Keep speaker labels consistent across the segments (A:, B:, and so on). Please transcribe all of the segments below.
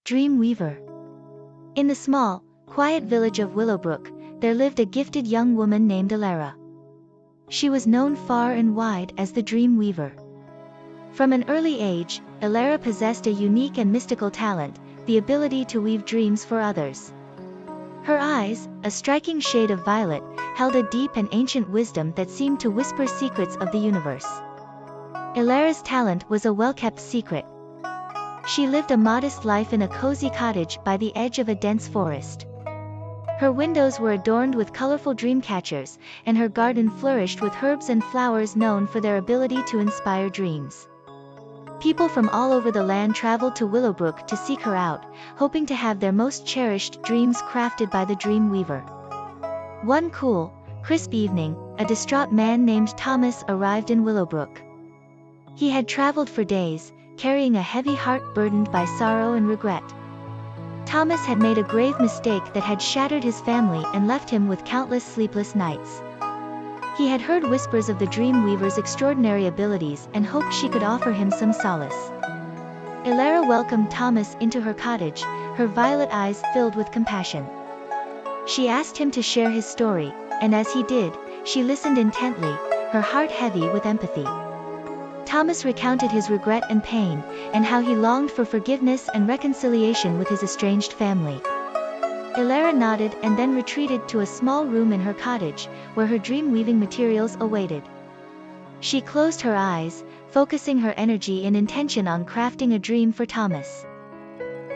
A: Dreamweaver. In the small, quiet village of Willowbrook, there lived a gifted young woman named Elara. She was known far and wide as the Dreamweaver. From an early age, Elara possessed a unique and mystical talent, the ability to weave dreams for others. Her eyes, a striking shade of violet, held a deep and ancient wisdom that seemed to whisper secrets of the universe. Elara's talent was a well-kept secret. She lived a modest life in a cozy cottage by the edge of a dense forest. Her windows were adorned with colorful dream catchers, and her garden flourished with herbs and flowers known for their ability to inspire dreams. People from all over the land traveled to Willowbrook to seek her out, hoping to have their most cherished dreams crafted by the Dreamweaver. One cool, crisp evening, a distraught man named Thomas arrived in Willowbrook. He had traveled for days, carrying a heavy heart burdened by sorrow and regret. Thomas had made a grave mistake that had shattered his family and left him with countless sleepless nights. He had heard whispers of the Dreamweaver's extraordinary abilities and hoped she could offer him some solace. Elara welcomed Thomas into her cottage, her violet eyes filled with compassion. She asked him to share his story, and as he did, she listened intently, her heart heavy with empathy. Thomas recounted his regret and pain, and how he longed for forgiveness and reconciliation with his estranged family. Elara nodded and then retreated to a small room in her cottage, where her dream-weaving materials awaited. She closed her eyes, focusing her energy and intention on crafting a dream for Thomas.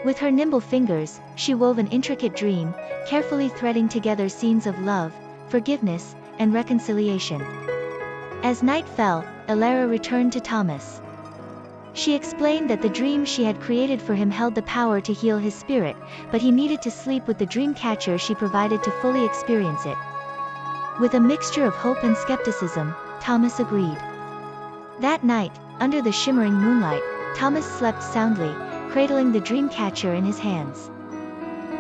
A: With her nimble fingers, she wove an intricate dream, carefully threading together scenes of love, forgiveness, and reconciliation. As night fell, Elara returned to Thomas. She explained that the dream she had created for him held the power to heal his spirit, but he needed to sleep with the dream catcher she provided to fully experience it. With a mixture of hope and skepticism, Thomas agreed. That night, under the shimmering moonlight, Thomas slept soundly, cradling the dream catcher in his hands.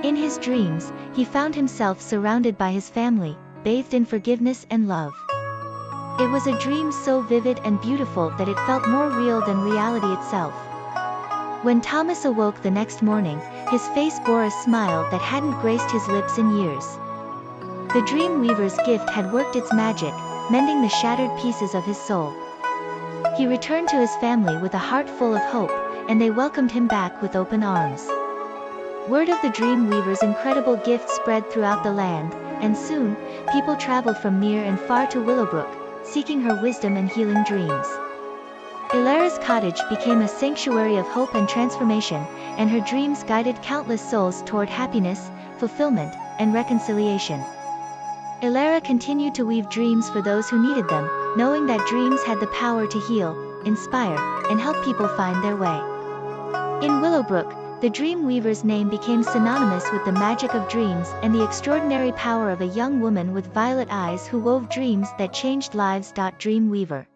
A: In his dreams, he found himself surrounded by his family, bathed in forgiveness and love. It was a dream so vivid and beautiful that it felt more real than reality itself. When Thomas awoke the next morning, his face bore a smile that hadn't graced his lips in years. The Dreamweaver's gift had worked its magic, mending the shattered pieces of his soul. He returned to his family with a heart full of hope, and they welcomed him back with open arms. Word of the Dreamweaver's incredible gift spread throughout the land, and soon, people traveled from near and far to Willowbrook, seeking her wisdom and healing dreams. Elara's cottage became a sanctuary of hope and transformation, and her dreams guided countless souls toward happiness, fulfillment, and reconciliation. Elara continued to weave dreams for those who needed them, knowing that dreams had the power to heal, inspire, and help people find their way. In Willowbrook, the Dreamweaver's name became synonymous with the magic of dreams and the extraordinary power of a young woman with violet eyes who wove dreams that changed lives. Dreamweaver.